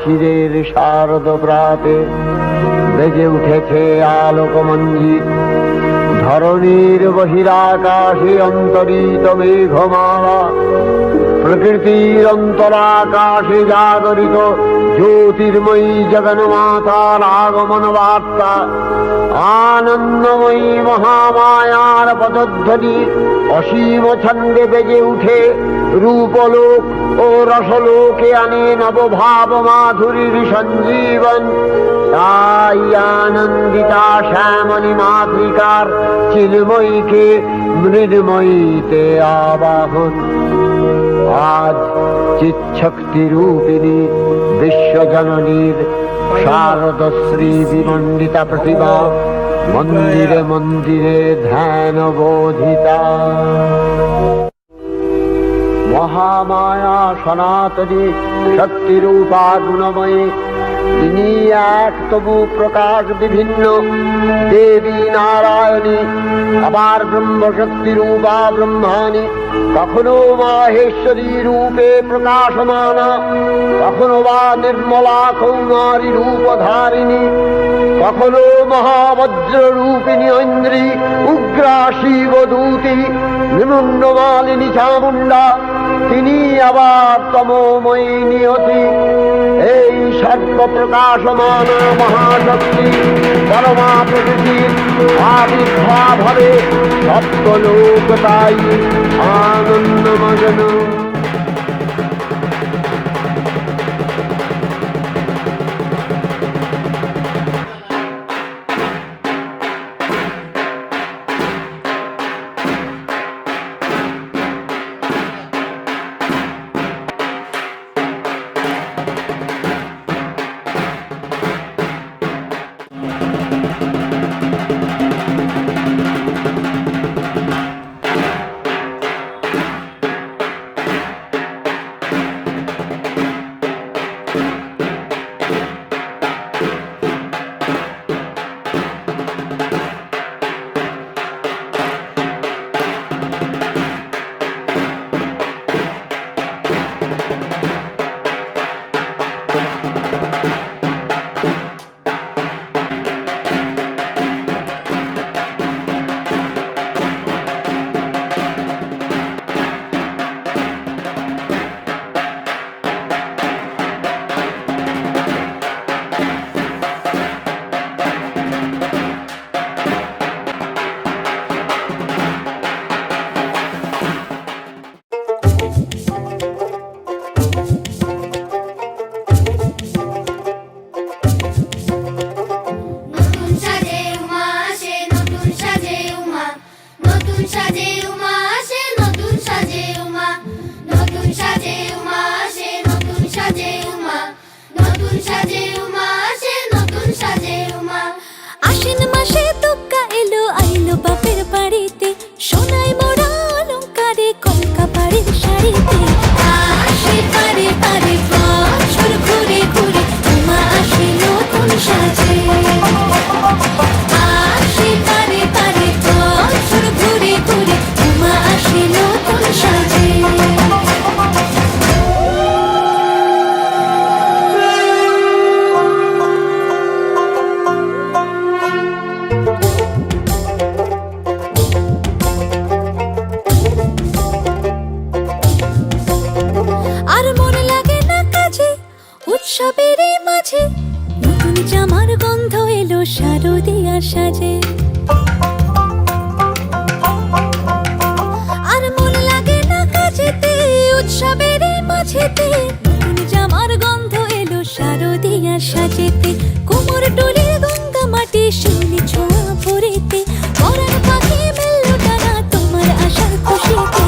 শিরের শারদ প্রাতে বেজে উঠেছে আলোকমঞ্জিত। ধরণীর বহিরাকাশে অন্তরিত মেঘমালা, প্রকৃতির অন্তরাকাশে জাগরিত জ্যোতির্ময়ী জগন্মাতার আগমন বার্তা। আনন্দময়ী মহামায়ার পদধ্বনি অসীম ছন্দে বেজে উঠে রূপলোক ও রসলোকে আনে নবভাব মাধুরীর সঞ্জীবন। তাই আনন্দিতা শ্যামলী মাতৃকার চিন্ময়ীকে মৃন্ময়ীতে আবাহন। আজ চিৎশক্তি রূপিণী বিশ্বজননীর শারদশ্রী বিমণ্ডিতা প্রতিভা মন্দিরে মন্দিরে ধ্যান বোধিতা। মহামায়া সনাতনী শক্তিরূপা গুণময়ী, তিনি এক তবু প্রকাশ বিভিন্ন। দেবী নারায়ণী, আবার ব্রহ্মশক্তি রূপা ব্রহ্মাণী, কখনো মাহেশ্বরী রূপে প্রকাশমানা, কখনো বা নির্মলা কৌমারী রূপধারিণী, কখনো মহাবজ্র রূপিণী ঐন্দ্রী, উগ্রা শিবদূতি, নিমুন্নমালিনী চামুণ্ডা, তিনি আবার তমোময়ী নিয়তি। এই সর্বপ্রকাশমান মহাশক্তি পরমা প্রকৃতির আবির্ভাব হবে সপ্তলোক, তাই আনন্দমগ্ন। শারদিয়ার সাজে আর মন লাগে না কাজেতে, উৎসবের মাঝেতে নতুন জামার গন্ধ এলো শারদিয়ার সাজেতে। কোমর ডোলে গঙ্গা মাটি শিউলি ছোঁয়া ভরেতে, পরাণ পাখি মেললো টানা তোমার আশার খুশিতে।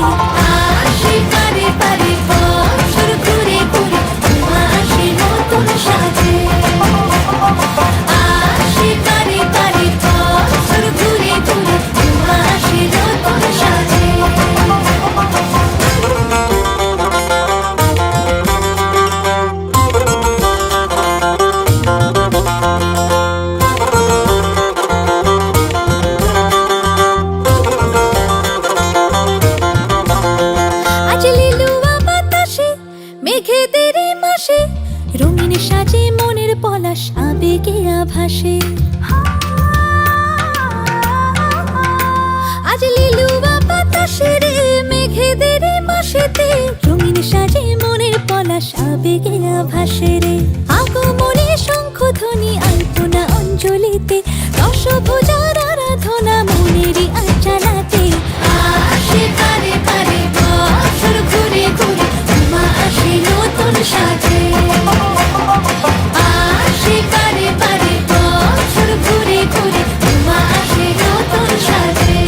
আসে পারে পারে বছর ঘুরে ঘুরে তোমা আসে নতুন সাজে। আবেগে আভাসে। আজ লিলুয়া বাতাসে রে মেঘেদের মাসেতে রঙিন সাজে মনের পলাশ আবেগে আভাসে রে। আগমনে শঙ্খধ্বনি আলপনা অঞ্জলিতে দশভুজার আরাধনা মনেরই আঞ্চলাতে। আসে পারে পারে বছর ঘুরে ঘুরে মা আসে নতুন সাজে। আসে পারে পারে বছর ঘুরে ঘুরে মা আসে নতুন সাজে।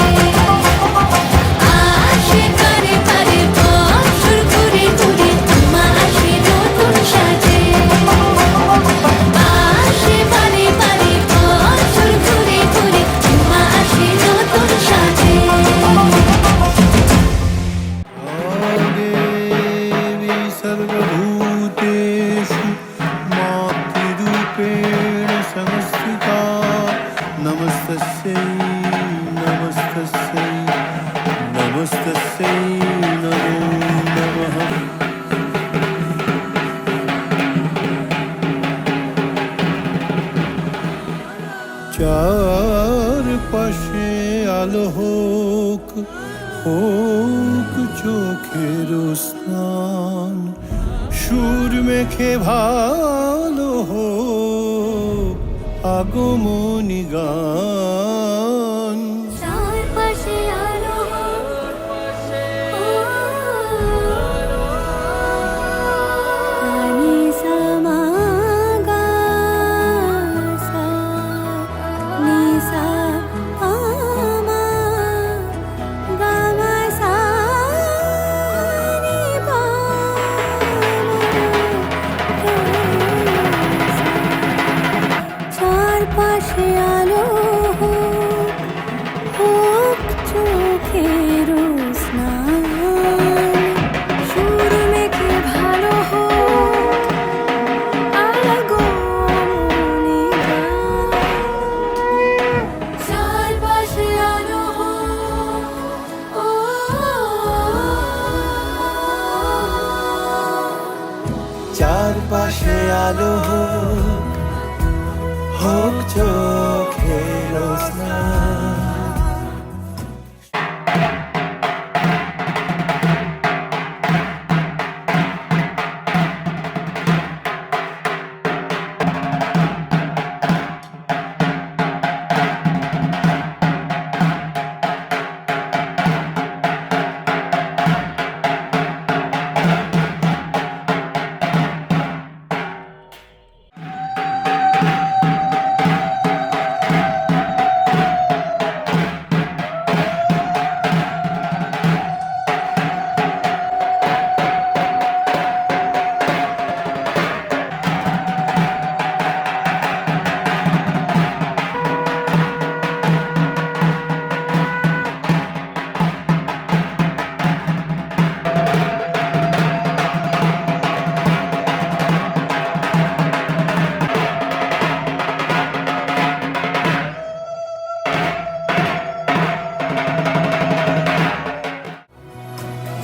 আসে পারে পারে বছর ঘুরে ঘুরে মা আসে নতুন সাজে। আসে পারে পারে বছর ঘুরে ঘুরে মা আসে নতুন সাজে। देवी सर्वभूतेषु मातृरूपेण संस्थिता नमस्तस्यै नमस्तस्यै नमस्तस्यै नमो नमः। চার পাশে আলো হোক, হোক চোখের স্নান, সুর মেখে ভালো হোক আগমনী গান। চারপাশে আলো পানি সমা গা সা নি সা আমা গা মা সা নি পা চারপাশে আলো হোক চোখের স্নান, সুর মেখে ভালো হোক আগমনী গান। চারপাশে আলো চারপাশে আলো হোক, হোক চোখের স্নান।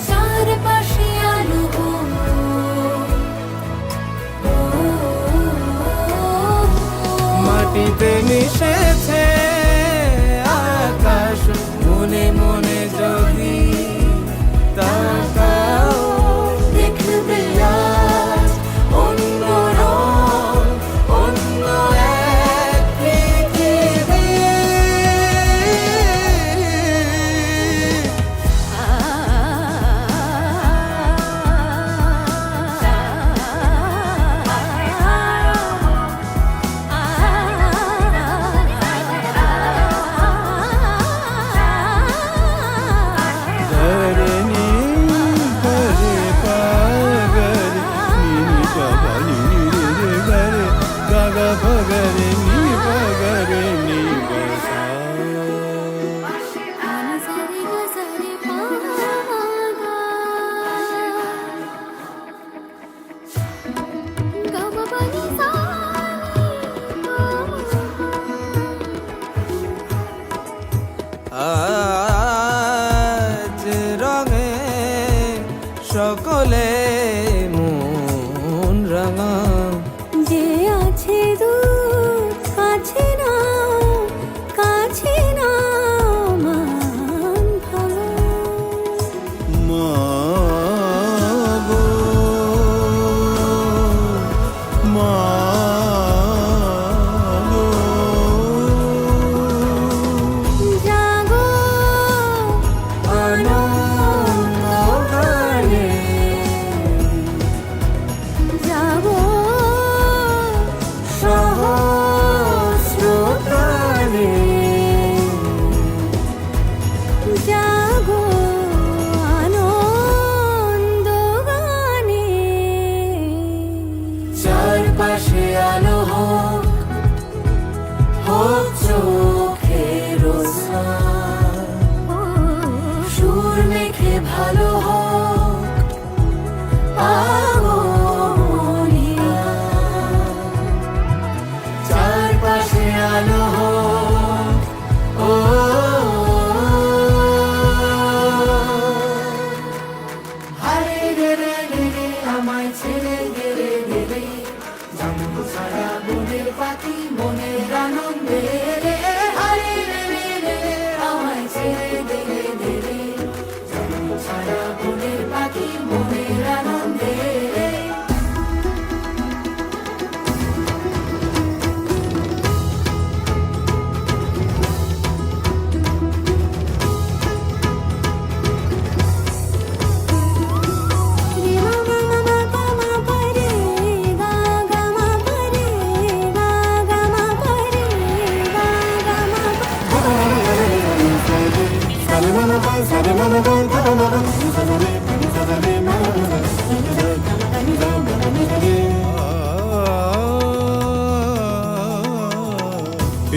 চারপাশে আলো মাটিতে মিশেছে আকাশ, মনে মনে যদি তাকাও দেখবে আজ অন্য রং, অন্য এক পৃথিবী। আ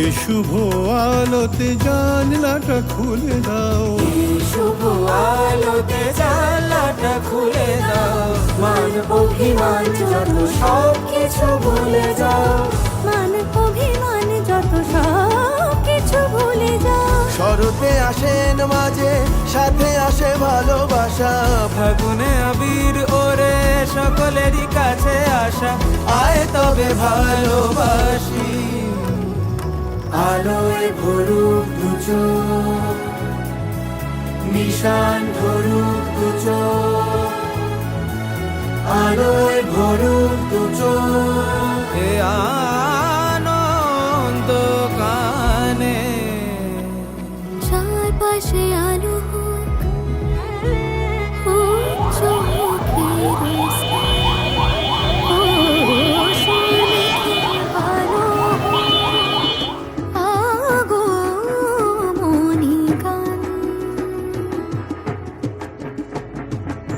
এ শুভ আলোতে জানলাটা খুলে দাও, শুভ আলোতে জানলাটা খুলে দাও, মান অভিমান যত সব কিছু ভুলে যাও, মান অভিমান যত সব কিছু ভুলে যাও। শরতে আসেন মাঝে, সাথে আসে ভালোবাসা, ফাগুনে আবির ওরে সকলেরই কাছে আসা, আয় তবে ভালোবাসি। আলোয় ভরুক দু চোখ, নিশান ধরুক দু চোখ, আলোয় ভরুক দু চোখ, এ আনন্দ কানে। চারপাশে আলো হোক, হোক চোখের ভালো আগো মনিগান।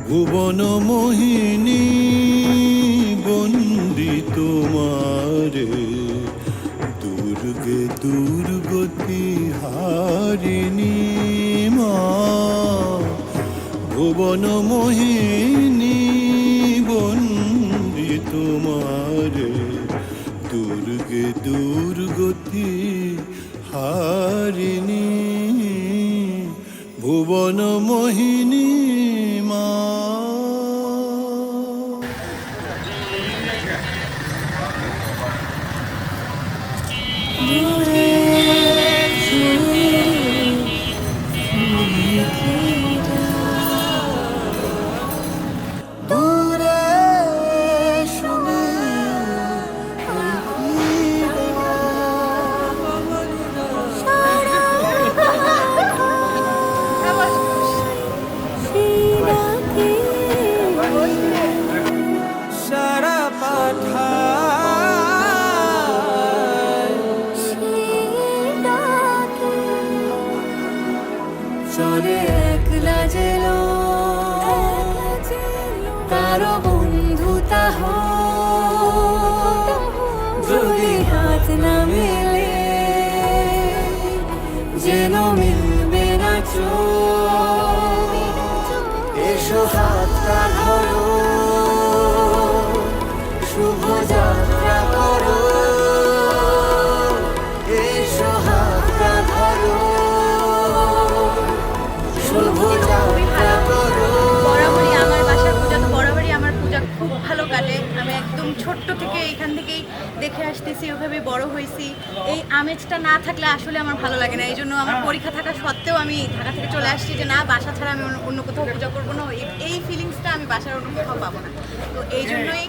ভুবন মোহিনী বন্দি তোমারে, দুর্গে দুর্গতি হারিণী মা। ভুবন মোহিনী বন্দি তোমারে, দুর্গে দুর্গতি হারিণী, ভুবন মোহিনী মা। দূরে শুনে সারা পাঠায়, চলে একলা জেলো, কারো বন্ধুতা হোক, যদি হাত না মেলে যেন মিলবে না চোখ। এসো হাতটা ধরো, শুভ যাত্রা করো, এসো হাতটা ধরো, শুভ যাত্রা করো। বরাবরই আমার বাসার পূজা তো বরাবরই আমার পূজা খুব ভালো কাটে। আমি একদম ছোট্ট থেকে এখান থেকেই দেখে আসতেছি, ওইভাবে বড় হয়েছি। এই আমেজটা না থাকলে আসলে আমার ভালো লাগে না। এই জন্য আমার পরীক্ষা থাকা সত্ত্বেও আমি ঢাকা থেকে চলে আসছি যে না, বাসা ছাড়া আমি অন্য কোথাও পূজা করবো না। এই ফিলিংসটা আমি বাসার অন্য কোথাও পাবো না। তো এই জন্যই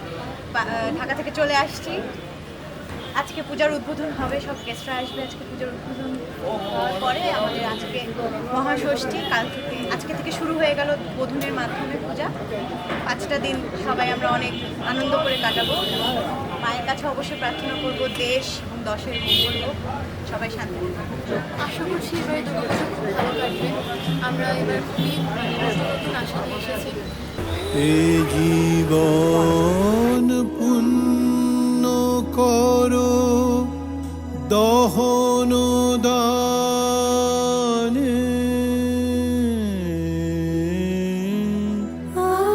ঢাকা থেকে চলে আসছি। আজকে পূজার উদ্বোধন হবে, সব গেস্টরা আসবে। আজকে পূজার উদ্বোধন হওয়ার পরে আমাদের আজকে মহাষষ্ঠী, আজকে থেকে শুরু হয়ে গেল বোধনের মাধ্যমে পূজা। 5টা দিন সবাই আমরা অনেক আনন্দ করে কাটাবো। মায়ের কাছে অবশ্যই প্রার্থনা করব দেশ এবং দশের মঙ্গল হোক, সবাই শান্তি থাকুক। আশা করছি এবারে দুর্গাপুজো খুব ভালো কাটবে। আমরা এবার খুবই নতুন আশা নিয়ে এসেছি। এ জীবন পুণ্য করো দহন দানে,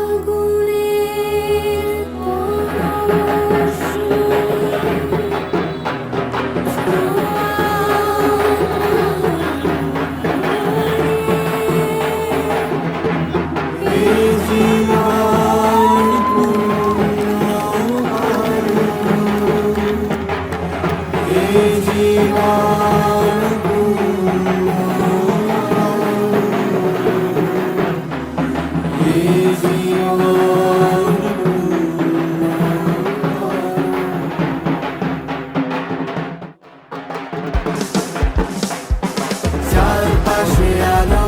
আগুনের চারপাশে আলো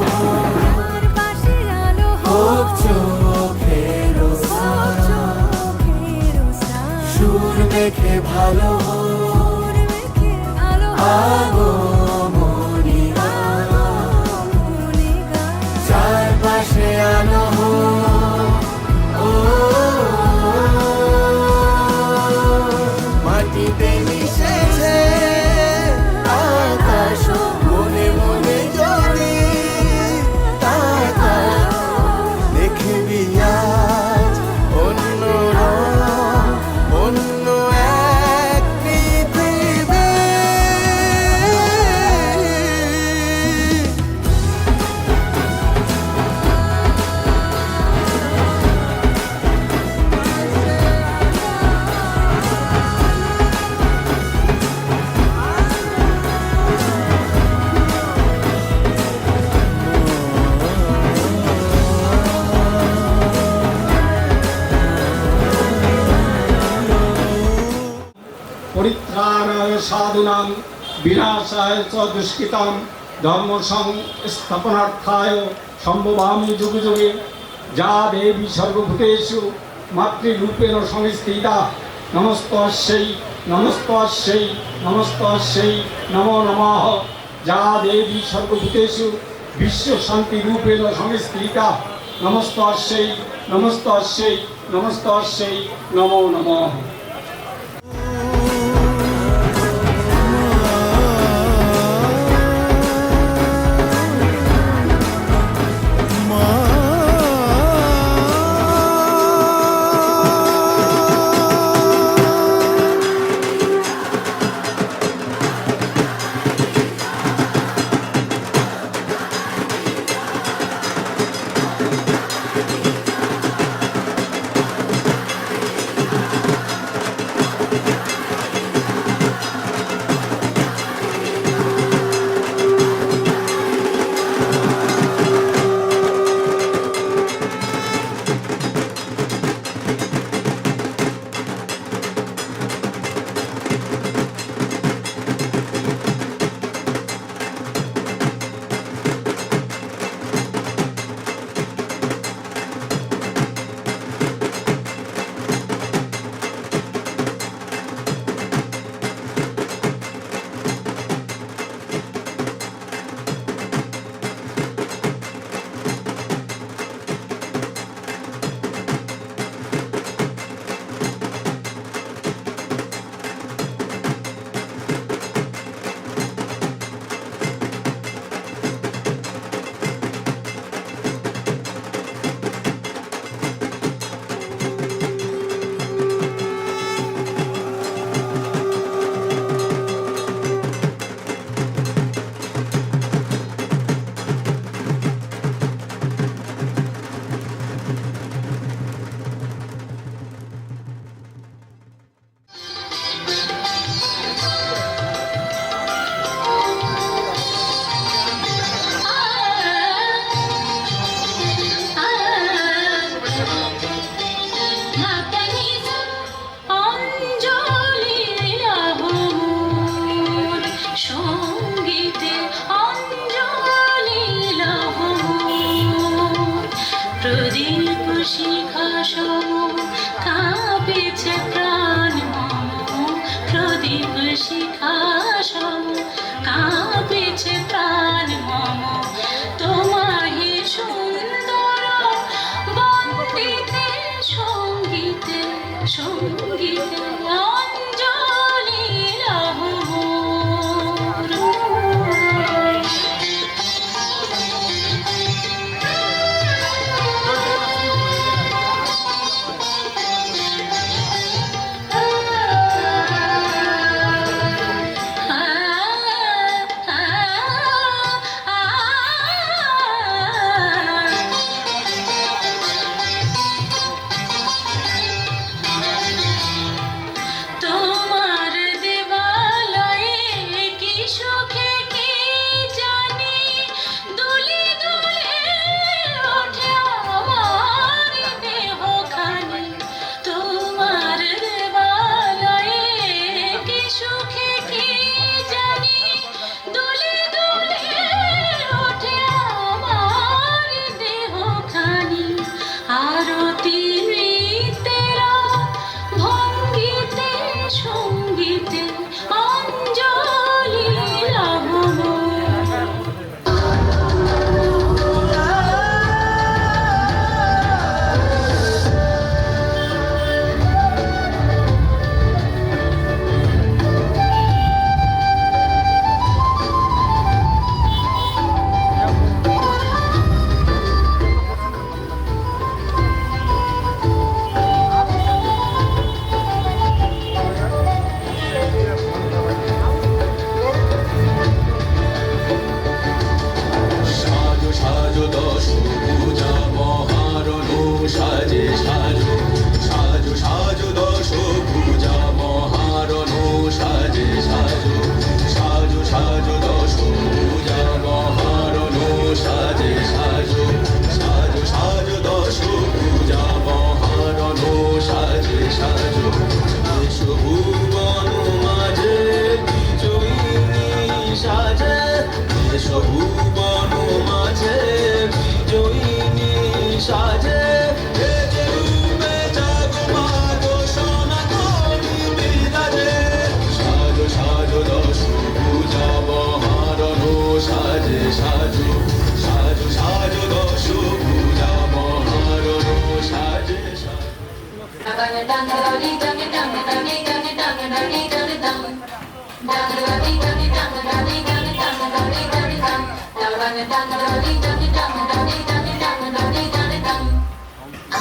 পাশে আলো হোক, চোখের সুর দেখে ভালো আগো মনিগান। সাধুনাং বিনাশায় চ দুষ্কৃতাম ধর্ম সংস্থাপনার্থায় সম্ভবামি যুগে যুগে যা দেবী সর্বভূতেষু মাতৃরূপেণ সংস্থিতা নমস্তস্যৈ নমস্তস্যৈ নমস্তস্যৈ নমো নমঃ যা দেবী সর্বভূতেষু বিশ্ব শান্তি রূপেণ সংস্থিতা নমস্তস্যৈ নমস্তস্যৈ নমস্তস্যৈ নমো নমঃ।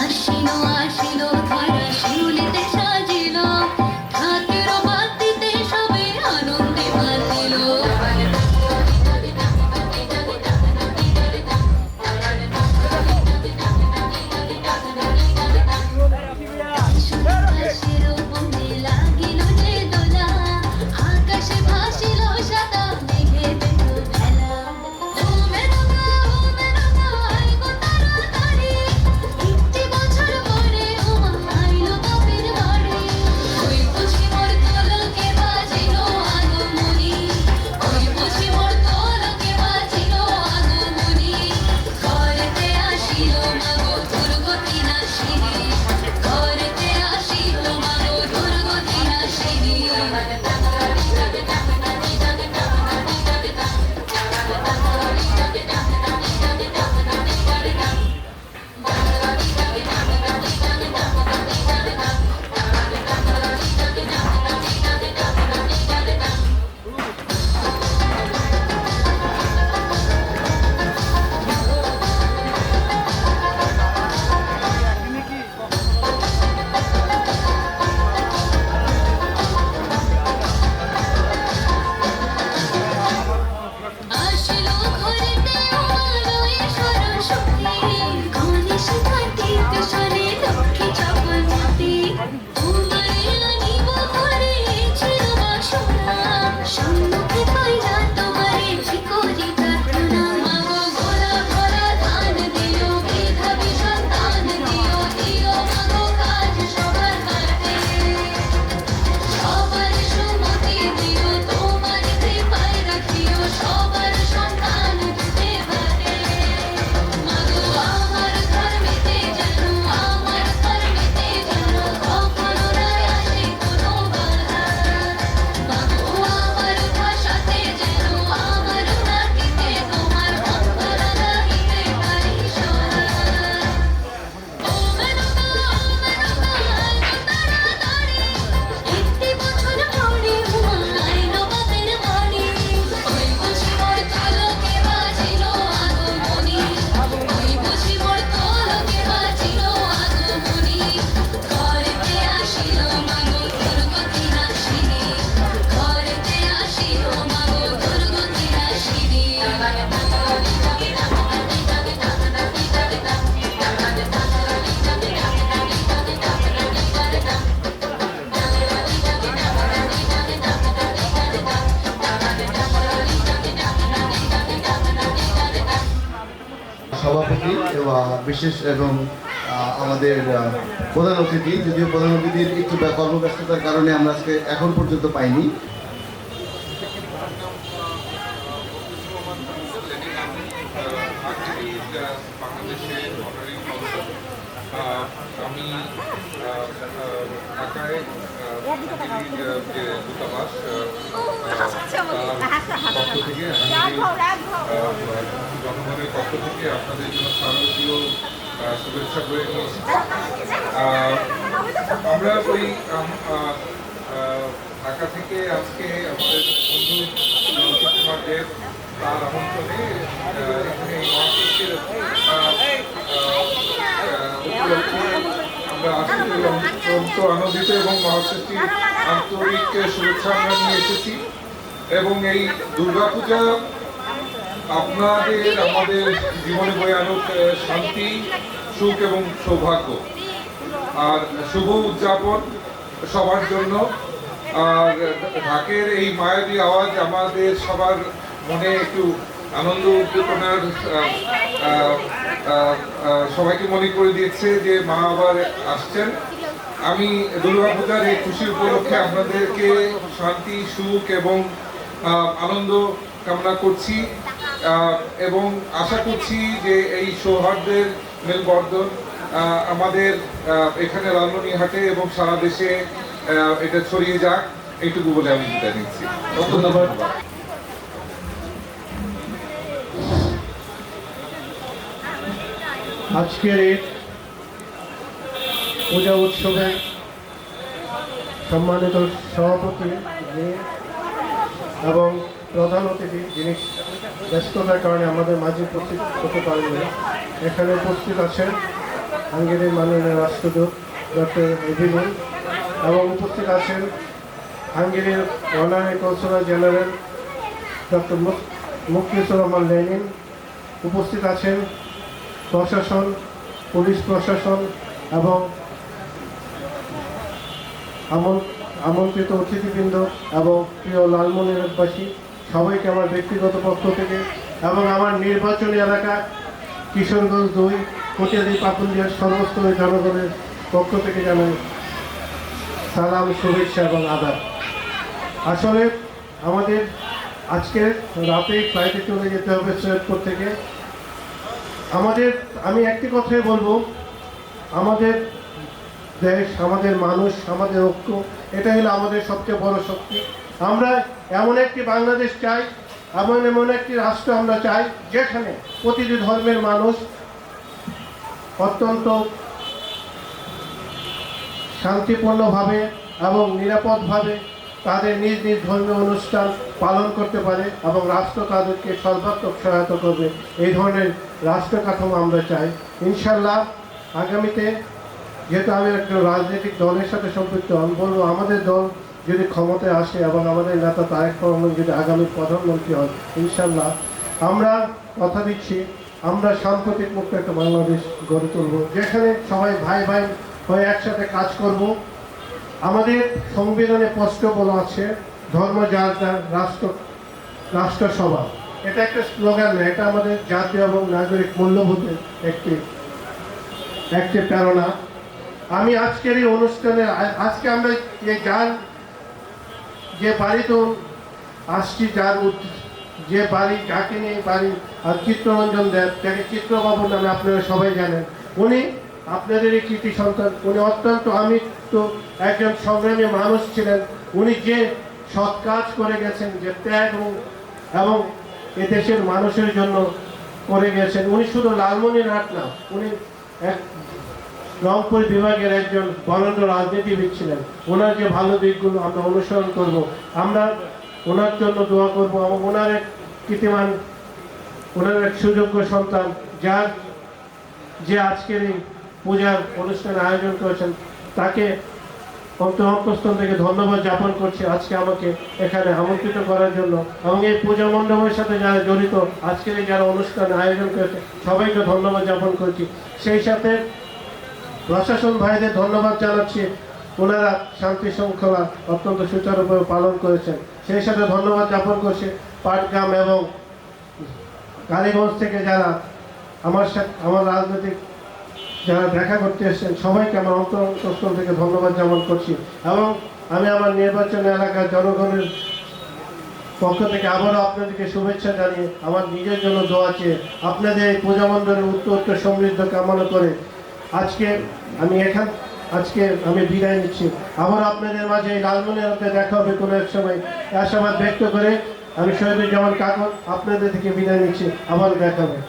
আসিল আসিল ধারা শিউলিতে সাজিল ঢাকের বাতিতে সবে আনন্দে মাতিল আকাশের বনে লাগিল যে দোলা আকাশে ভাসিল সাদা মেঘে দেখো খেলা ও মেনকা আই গো তাড়াতাড়ি একটি বছর পরে ওমা আইলো বাপের বাড়ি ওই বুঝি মোর তোলকে বাজিল আগমনী ওই বুঝি মোর তোলকে বাজিল আগমনী ঘরেতে আসিল মাগো দুর্গতি নাশিনী ঘরেতে আসিল মাগো দুর্গতি নাশিনী আসিল ঘরেতে ওমারই সরস্বতী গণেশ কার্তিক শনে লক্ষ্মী চক্রবর্তী তোমারে আনিব ঘরে ছিল বাসনা সম্মুখে পাইলা তোমারে করি প্রার্থনা মাগো গোলা ভরা ধান দিও মেধাবী সন্তান দিও দিও মাগো কাজ সবার হাতে সবার সুমতি দিও তোমার কৃপায় রাখিও সবার সন্তান দিতে পারে মাগো আমার ধর্মেতে যেন আমার ধর্মেতে যেন কখনো না আসে কোনো বাধা মাগো আমার ভাষাতে যেন আমার মাটিতে তোমার অন্তরা লাগিতে পারি সদা ও মেনকা আই গো তাড়াতাড়ি একটি বছর পরে ওমা আইলো বাপের বাড়ি ওই বুঝি মোর তোলকে বাজিল আগমনী ওই বুঝি মোর তোলকে বাজিল আগমনী ঘরেতে আসিল মাগো দুর্গতি নাশিনী ঘরেতে আসিল মাগো দুর্গতি নাশিনী সভাপতি এবং বিশেষ এবং আমাদের প্রধান অতিথি, যদিও প্রধান অতিথির একটু কর্মব্যস্ততার কারণে আমরা আজকে এখন পর্যন্ত পাইনি। বাংলাদেশের অনারি কনসাল আমি ঢাকায় যে দূতাবাস পক্ষ থেকে জনগণের পক্ষ থেকে আপনাদের জন্য শারদীয় শুভেচ্ছা করে নিয়ে এসেছি। আমরা ওই ঢাকা থেকে আজকে আমাদের বন্ধু রঞ্জিত কুমার দেব তার আমন্ত্রণে এখানে এই মহাপুরুষের উপলক্ষে আমরা আসলে অত্যন্ত আনন্দিত এবং মহাপুরুষটির আন্তরিক শুভেচ্ছা আমরা নিয়ে এসেছি। এবং এই দুর্গাপূজা আপনাদের আমাদের জীবনে বয়ে আনুক শান্তি, সুখ এবং সৌভাগ্য আর শুভ উদযাপন সবার জন্য। আর ঢাকের এই মায়াবী আওয়াজ আমাদের সবার মনে একটু আনন্দ উদ্দীপনার সবাইকে মনে করে দিয়েছে যে মা আবার আসছেন। আমি দুর্গাপূজার এই খুশি উপলক্ষে আপনাদেরকে শান্তি, সুখ এবং আনন্দ কামনা করছি এবং আশা করছি যে এই সৌহার্দ্যের মেলবর্ধন আমাদের এখানে লালমনিরহাটে এবং সারা দেশে এটা ছড়িয়ে যাক, এইটুকু বলে আমি বিদায় নিচ্ছি। ধন্যবাদ। আজকের এই পূজা উৎসবে সম্মানিত সভাপতি এবং প্রধান অতিথি যিনি ব্যস্ততার কারণে আমাদের মাঝে উপস্থিত হতে পারেননি, এখানে উপস্থিত আছেন হাঙ্গেরির মাননীয় রাষ্ট্রদূত ডক্টর এভিলিন, এবং উপস্থিত আছেন হাঙ্গেরির honorary consular general doctor Mukhlisur Rahman Lenin, উপস্থিত আছেন প্রশাসন, পুলিশ প্রশাসন এবং আমন্ত্রিত অতিথিবৃন্দ এবং প্রিয় লালমনিরবাসী, সবাইকে আমার ব্যক্তিগত পক্ষ থেকে এবং আমার নির্বাচনী এলাকা কিশোরগঞ্জ 2 কটিয়াদি পাকুন্দিয়ার সমস্ত জনগণের পক্ষ থেকে জানাই সালাম, শুভেচ্ছা এবং আদাব। আসলে আমাদের আজকে রাতে ফ্লাইটে চলে যেতে হবে সৈয়দপুর থেকে। আমি একটি কথাই বলবো, আমাদের দেশ, আমাদের মানুষ, আমাদের ঐক্য, এটা হলো আমাদের সবচেয়ে বড় শক্তি। আমরা এমন একটি বাংলাদেশ চাই, এমন একটি রাষ্ট্র আমরা চাই যেখানে প্রতিটি ধর্মের মানুষ অত্যন্ত শান্তিপূর্ণভাবে এবং নিরাপদভাবে তাদের নিজ নিজ ধর্মীয় অনুষ্ঠান পালন করতে পারে এবং রাষ্ট্র তাদেরকে সর্বাত্মক সহায়তা করবে। এই ধরনের রাষ্ট্র কাঠামো আমরা চাই। ইনশাল্লাহ আগামীতে, যেহেতু আমি একটা রাজনৈতিক দলের সাথে সম্পৃক্ত, আমি বলবো আমাদের দল যদি ক্ষমতায় আসে এবং আমাদের নেতা তারেক রহমান যদি আগামী প্রধানমন্ত্রী হন, ইনশাল্লাহ আমরা কথা দিচ্ছি আমরা সাম্প্রতিক মুক্ত একটা বাংলাদেশ গড়ে তুলব, যেখানে সবাই ভাই ভাই হয়ে একসাথে কাজ করব। আমাদের সংবিধানে স্পষ্ট বলা আছে ধর্ম যার যার, রাষ্ট্র সবার। এটা একটা স্লোগান না, এটা আমাদের জাতীয় এবং নাগরিক মূল্যবোধের একটি প্রেরণা। আমি আজকের এই অনুষ্ঠানে আজকে আমরা যে বাড়িতে আসছি, যে বাড়ি, যাকে নিয়ে বাড়ি, আর চিত্তরঞ্জন দেব, যাকে চিত্রবাবু নামে আপনারা সবাই জানেন, উনি আপনাদেরই কৃতি সন্তান। উনি অত্যন্ত তো একজন সংগ্রামী মানুষ ছিলেন। উনি যে সৎ কাজ করে গেছেন, যে ত্যাগ এবং এদেশের মানুষের জন্য করে গেছেন। উনি শুধু লালমনিরহাট না, উনি এক রংপুর বিভাগের একজন বরেণ্য রাজনীতিবিদ ছিলেন। ওনার যে ভালো দিকগুলো আমরা অনুসরণ করব, আমরা ওনার জন্য দোয়া করব এবং ওনার এক কীর্তিমান, ওনার এক সুযোগ্য সন্তান, যে আজকের এই পূজার অনুষ্ঠানে আয়োজন করেছেন, তাকে অন্তঃস্থল থেকে ধন্যবাদ জ্ঞাপন করছি আজকে আমাকে এখানে আমন্ত্রিত করার জন্য, এবং এই পূজা মণ্ডপের সাথে যারা জড়িত, আজকের এই যারা অনুষ্ঠান আয়োজন করেছে সবাইকে ধন্যবাদ জ্ঞাপন করছি। সেই সাথে প্রশাসন ভাইদের ধন্যবাদ জানাচ্ছি, ওনারা শান্তি শৃঙ্খলা অত্যন্ত সুচারুভাবে পালন করেছেন। সেই সাথে ধন্যবাদ জ্ঞাপন করছি পাটগ্রাম এবং কালীগঞ্জ থেকে যারা আমার রাজনৈতিক যারা দেখা করতে এসেছেন, সবাইকে আমার অন্তঃস্থল থেকে ধন্যবাদ জ্ঞাপন করছি। এবং আমি আমার নির্বাচন এলাকার জনগণের পক্ষ থেকে আবারও আপনাদেরকে শুভেচ্ছা জানিয়ে আমার নিজের জন্য দোয়া চেয়ে আপনাদের এই পূজা মণ্ডলের উত্তর সমৃদ্ধ কামনা করে আজকে আমি বিদায় নিচ্ছি। আবার আপনাদের মাঝে এই লালমনিরহাটে দেখা হবে কোনো এক সময়, আশাবাদ ব্যক্ত করে আমি শহীদুজ্জামান কাকন আপনাদের থেকে বিদায় নিচ্ছি। আবার দেখা হবে।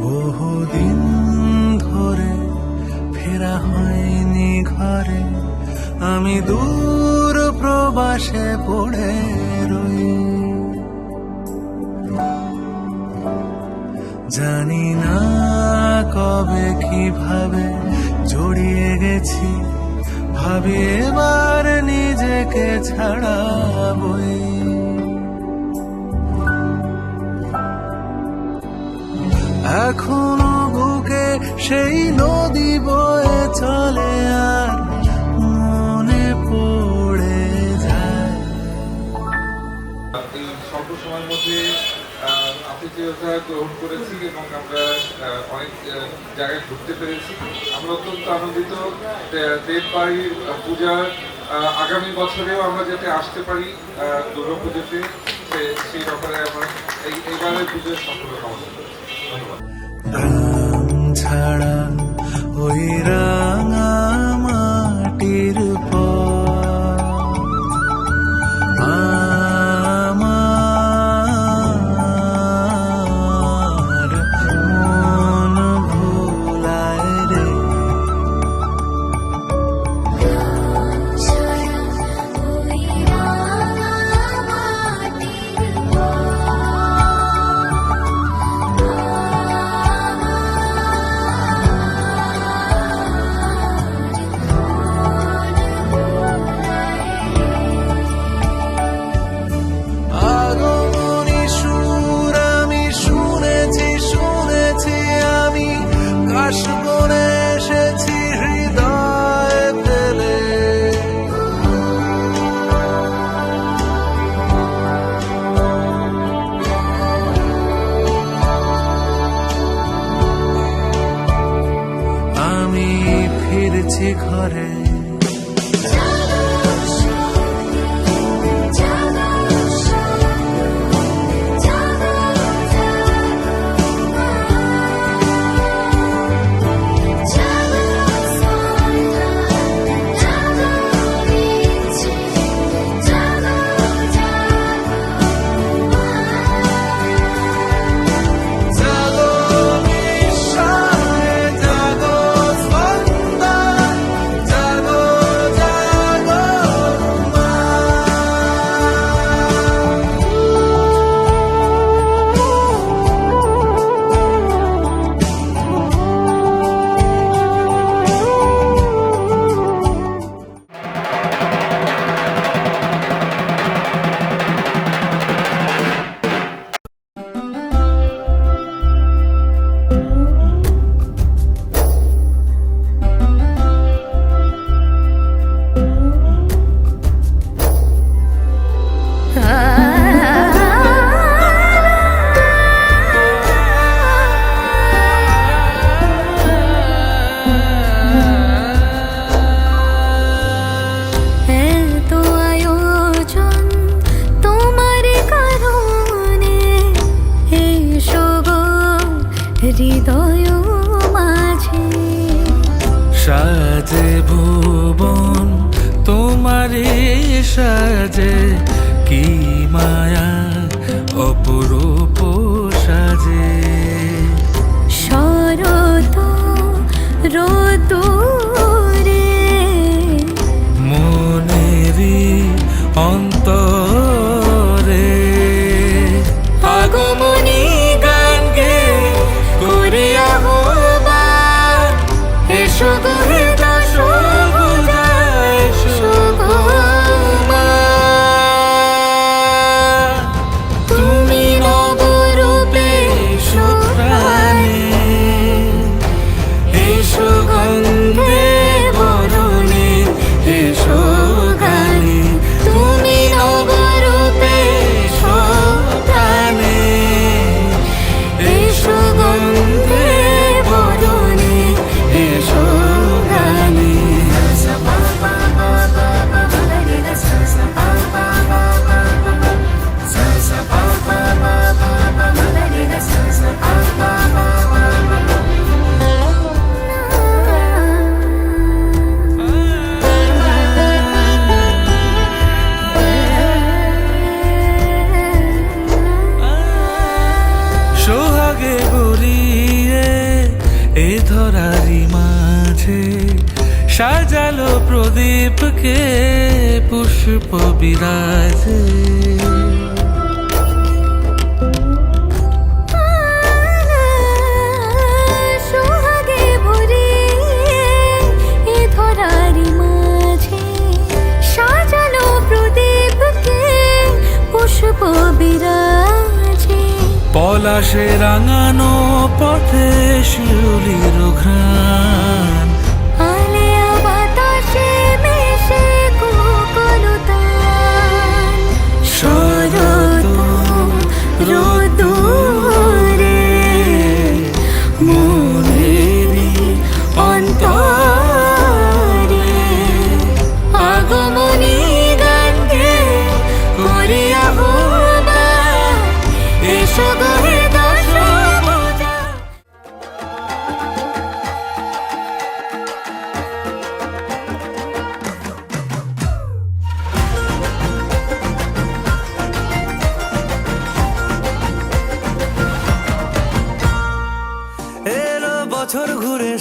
বহুদিন ধরে ফেরা হয়নি ঘরে, আমি দূর প্রবাসে পড়ে রই। জানি না কবে কিভাবে জড়িয়ে গেছি, ভাবি এবার নিজেকে ছাড়াবই। এখনো বুকে সেই নদী বয়ে চলে আর মনে পড়ে যায়। এই স্বল্প সময়ের মধ্যে আপনি আতিথেয়তা গ্রহণ করেছি এবং আমরা অনেক জায়গায় ঘুরতে পেরেছি। আমরা অত্যন্ত আনন্দিত দেববাড়ির পূজার আগামী বছরেও আমরা যাতে আসতে পারি দুর্গাপুজোতে, সেই ব্যাপারে আমরা এইবারের পুজোর সফলতা কামনা করছি। ধন্যবাদ। রং ছাড়া ওই রাঙা মাটির পর আমার মন ভোলায় রে। আগমনী সুর আমি শুনেছি শুনেছি, আমি কাশবনে এসেছি হৃদয় ফেলে। আমি ফিরছি ঘরে। জাগো নিশায় জাগো স্পন্দন, জাগো জাগো মা। এত আয়োজন তোমার কারণে, এসো গো হৃদয় মাঝে। সাজে ভুবন তোমারে সাজে, কি মায়া অপরূপ সাজে। শরৎ রোদুরে মনেরি অন্তরে আগমনী গান গে করে আহ্বান, এসো গো হৃদয় সবুজা, এসো গো মা। তুমি নবরূপে এসো প্রাণে, এসো গন্ধে বরণে, এসো গানে। তুমি নবরূপে এসো প্রাণে এসো গন্ধে বরণে, এসো গানে। সোহাগে গড়িয়ে এ ধরারি মাঝে, সাজালো প্রদীপকে পুষ্প বিরাজে। সোহাগে ভরিয়ে এ ধরারি মাঝে, সাজালো প্রদীপকে পুষ্প বিরাজে। পলাশে রাঙানো পথে শিউলির ঘ্রাণ, আলেয়া বাতাসে মেশে কোকলতান। শরৎ রোদুরে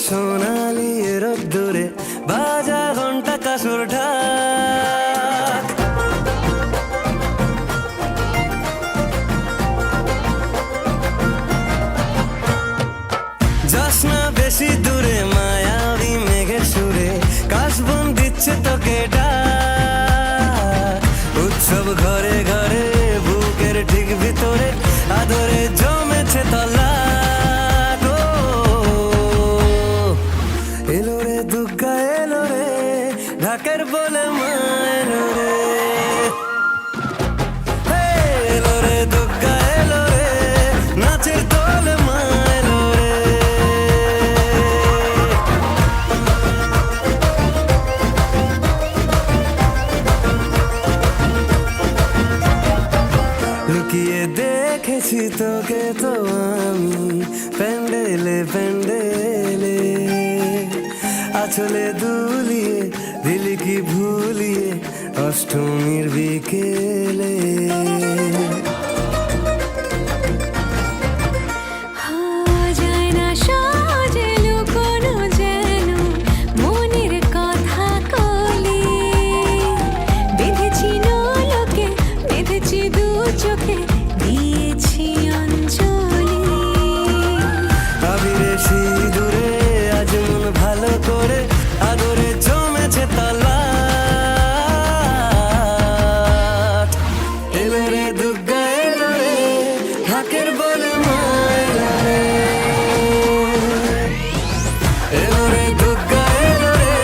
সোনালি রোদ্দুরে বাজা ঘন্টা কাসুর ঢাক যাস না বেশি দূরে মায়াবী মেঘের সুরে কাশবন দিচ্ছে তোকে ডাক উৎসব ঘরে ঘরে বুকের ঠিক ভিতরে আদরে জমেছে তলা এলো রে দুর্গা এলো রে ঢাকের বলে মা এলো রে এলো রে দুর্গা এলো রে নাচের দোলে মা এলো রে লুকিয়ে দেখেছি তোকে তো আমি প্যান্ডেলে প্যান্ডেলে আছলে দুলিয়ে দিলি কি ভুলিয়ে অষ্টমীর বিকেলে যায় না সহজে লুকোনো যেন মনের কথা কলি বেঁধেছি লোকে বেঁধেছি দু চোখে দিয়েছি অঞ্জলি আবিরে সিঁদুরে আজ মন ভালো করে আদরে জমেছে তলা এলো রে দুর্গা এলো রে ঢাকের বলে মা এলো রে এলো রে দুর্গা এলো রে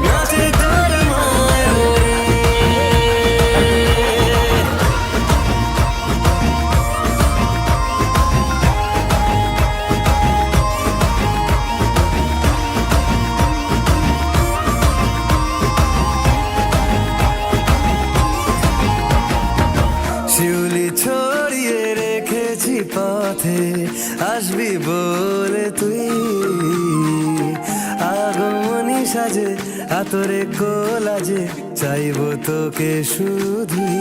নাচের দোলে মা এলো রে শিউলি ছড়িয়ে রেখেছি পথে আসবি বলে তুই আগমনী সাজে আতরে কোলাজে চাইবো তোকে শুধুই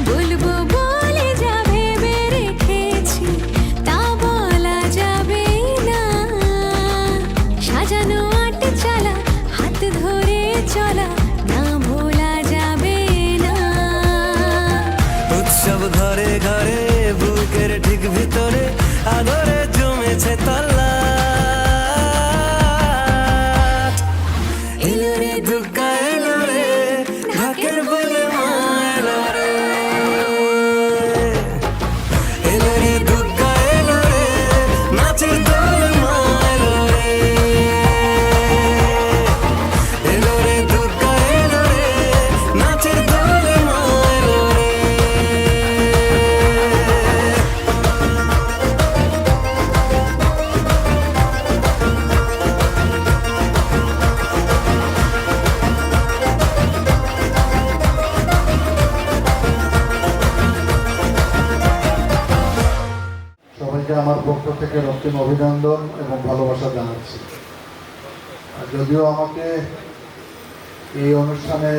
বলবো বলে যা ভেবে রেখেছি তা বলা যাবে না সাজানো আট চালা হাত ধরে চলা না ভোলা যাবে না উৎসব ঘরে ঘরে বুকের ঠিক ভিতরে আদরে জমেছে তলা এলো রে দুর্গা এলো রে ঢাকের বলে মা এলো রে এলো রে দুর্গা এলো রে নাচের দোলে মা এলো রে এলো রে দুর্গা এলো রে নাচের দোলে মা এলো রে সবাইকে আমার পক্ষ থেকে রক্তিম অভিনন্দন এবং ভালোবাসা জানাচ্ছি। আর যদিও আমাকে এই অনুষ্ঠানে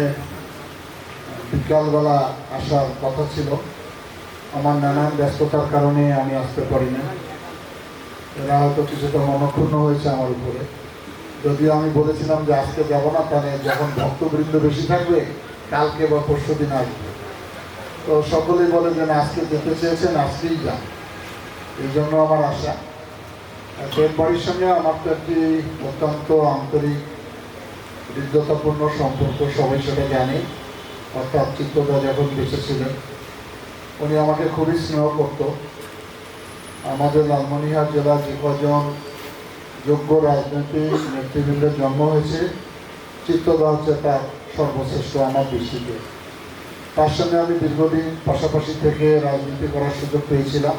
বিকালবেলা আসার কথা ছিল, আমার নানান ব্যস্ততার কারণে আমি আসতে পারি না। এরা হয়তো কিছুটা মনক্ষুণ্ণ হয়েছে আমার উপরে। যদিও আমি বলেছিলাম যে আজকে যাব না, তাহলে যখন ভক্তবৃন্দ বেশি থাকবে কালকে বা পরশু দিন আসবে। তো সকলেই বলে যে না, আজকে যেতে চেয়েছেন আজকেই যান, এই জন্য আমার আশা। দেব বাড়ির সঙ্গে আমার তো একটি অত্যন্ত আন্তরিক হৃদ্যতাপূর্ণ সম্পর্ক, সবাই সেটা জানে। অর্থাৎ চিত্তদা যখন বেঁচে ছিলেন উনি আমাকে খুবই স্নেহ করত। আমাদের লালমনিরহাট জেলার যে কজন যোগ্য রাজনৈতিক নেতৃবৃন্দের জন্ম হয়েছে, চিত্তদা হচ্ছে তার সর্বশ্রেষ্ঠ আমার দৃষ্টিতে। তার সঙ্গে আমি দীর্ঘদিন পাশাপাশি থেকে রাজনীতি করার সুযোগ পেয়েছিলাম।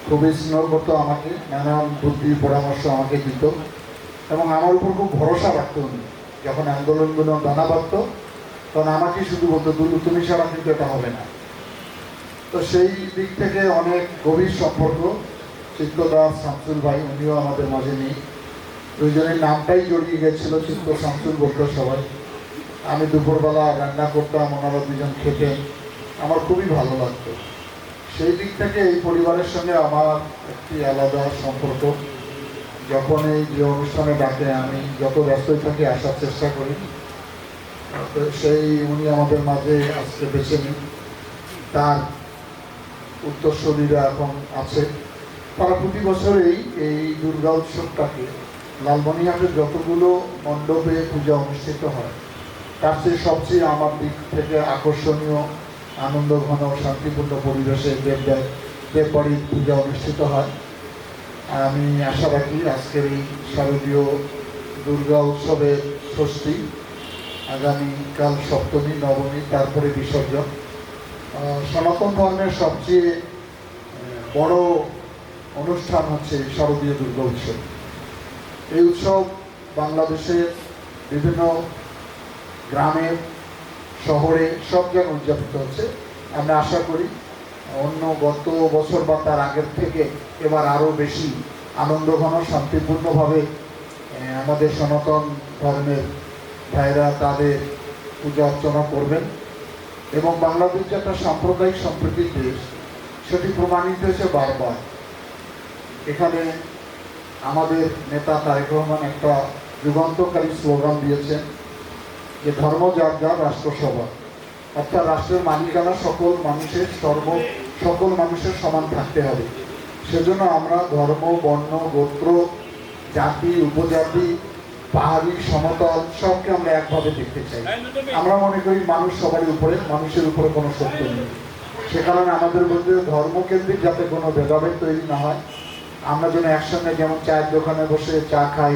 খুবই স্নেহ করতো আমাকে, নানান বুদ্ধি পরামর্শ আমাকে দিত এবং আমার উপর খুব ভরসা রাখতো উনি। যখন আন্দোলনগুলো দানা বাঁধত তখন আমাকেই শুধু বলতো, দুলু তুমি ছাড়া কিন্তু এটা হবে না। তো সেই দিক থেকে অনেক গভীর সম্পর্ক। চিত্তদা, শামসুল ভাই, উনিও আমাদের মাঝে নেই। দুইজনের নামটাই জড়িয়ে গেছিল, চিত্ত শামসুল বলতো সবাই। আমি দুপুরবেলা রান্না করতাম, ওনারা দুজন খেতেন, আমার খুবই ভালো লাগতো। সেই দিক থেকে এই পরিবারের সঙ্গে আমার একটি আলাদা সম্পর্ক। যখন এই যে অনুষ্ঠানে ডাকে আমি যত ব্যস্তই থাকি আসার চেষ্টা করি। তো সেই উনি আমাদের মাঝে আজকে বেছে নিন, তার উত্তরসূরিরা এখন আছে। তারা প্রতি বছরেই এই দুর্গা উৎসবটাকে লালমনিরহাটের যতগুলো মণ্ডপে পূজা অনুষ্ঠিত হয় তার চেয়ে সবচেয়ে আমার দিক থেকে আকর্ষণীয়, আনন্দঘন, শান্তিপূর্ণ পরিবেশে দেববাড়ির পূজা অনুষ্ঠিত হয়। আমি আশা রাখি আজকের এই শারদীয় দুর্গা উৎসবের ষষ্ঠী, আগামীকাল সপ্তমী, নবমী, তারপরে বিসর্জন। সনাতন ধর্মের সবচেয়ে বড় অনুষ্ঠান হচ্ছে শারদীয় দুর্গা উৎসব। এই উৎসব বাংলাদেশের বিভিন্ন গ্রামে, শহরে সব জায়গায় উদযাপিত হচ্ছে। আমরা আশা করি গত বছর বা তার আগের থেকে এবার আরও বেশি আনন্দঘন, শান্তিপূর্ণভাবে আমাদের সনাতন ধর্মের ভাইরা তাদের পূজা অর্চনা করবেন। এবং বাংলাদেশ যে একটা সাম্প্রদায়িক সম্প্রীতির দেশ সেটি প্রমাণিত হয়েছে বারবার। এখানে আমাদের নেতা তারেক রহমান একটা যুগান্তকারী স্লোগান দিয়েছেন যে ধর্ম যার যার, রাষ্ট্র সবার। অর্থাৎ রাষ্ট্রের মালিকানা সকল মানুষের সমান থাকতে হবে। সেজন্য আমরা ধর্ম, বর্ণ, গোত্র, জাতি, উপজাতি, পাহাড়ি, সমতল সবকে আমরা একভাবে দেখতে চাই। আমরা মনে করি মানুষ সবারই উপরে, মানুষের উপরে কোনো সত্য নেই। সে কারণে আমাদের মধ্যে ধর্মকেন্দ্রিক যাতে কোনো ভেদাভেদ তৈরি না হয়, আমরা যেন একসঙ্গে যেমন চায়ের দোকানে বসে চা খাই,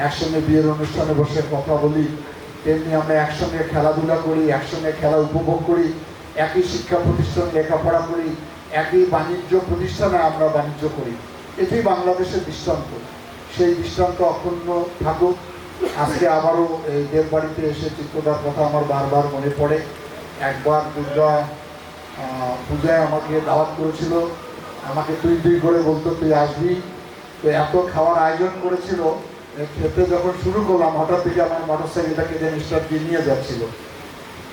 একসঙ্গে বিয়ের অনুষ্ঠানে বসে কথা বলি, তেমনি আমরা একসঙ্গে খেলাধুলা করি, একসঙ্গে খেলা উপভোগ করি, একই শিক্ষা প্রতিষ্ঠানে লেখাপড়া করি, একই বাণিজ্য প্রতিষ্ঠানে আমরা বাণিজ্য করি। এটি বাংলাদেশের দৃষ্টান্ত। সেই দৃষ্টান্ত অক্ষুণ্ণ থাকুক। আজকে আবারও এই দেববাড়িতে এসে চিত্রদার কথা আমার বারবার মনে পড়ে। একবার দুর্গা পূজায় আমাকে দাওয়াত করেছিল, আমাকে তুই করে বলতো তুই আসবি। তো এত খাওয়ার আয়োজন করেছিল, খেতে যখন শুরু করলাম হঠাৎ থেকে আমার মোটরসাইকেলটাকে যে মিস্টার দিয়ে নিয়ে যাচ্ছিল।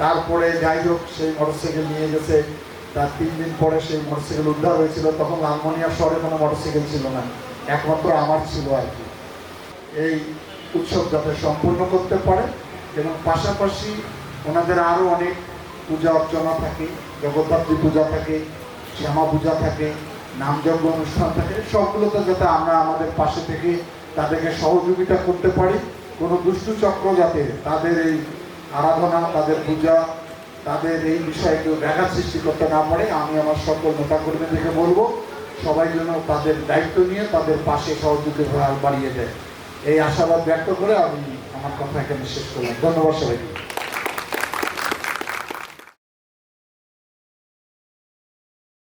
তারপরে যাই হোক সেই মোটরসাইকেল নিয়ে গেছে। তার 3 দিন পরে সেই মোটরসাইকেল উদ্ধার হয়েছিল। তখন লালমনিরহাট শহরে কোনো মোটরসাইকেল ছিল না, একমাত্র আমার ছিল আর কি। এই উৎসব যাতে সম্পূর্ণ করতে পারে এবং পাশাপাশি ওনাদের আরও অনেক পূজা অর্চনা থাকে, জগদ্ধাত্রী পূজা থাকে, শ্যামা পূজা থাকে, নামযজ্ঞ অনুষ্ঠান থাকে, সবগুলোতে যাতে আমরা আমাদের পাশে থেকে তাদেরকে সহযোগিতা করতে পারি। কোনো দুষ্টু চক্র যাতে তাদের এই আরাধনা, তাদের পূজা, তাদের এই বিষয়ে কেউ ব্যাঘাত সৃষ্টি করতে না পারে। আমি আমার সকল নেতাকর্মীদেরকে বলবো সবাই যেন তাদের দায়িত্ব নিয়ে তাদের পাশে সহযোগিতা বাড়িয়ে দেয়। এই আশাবাদ ব্যক্ত করে আমি আমার কথা এখানে শেষ করলাম। ধন্যবাদ সবাইকে।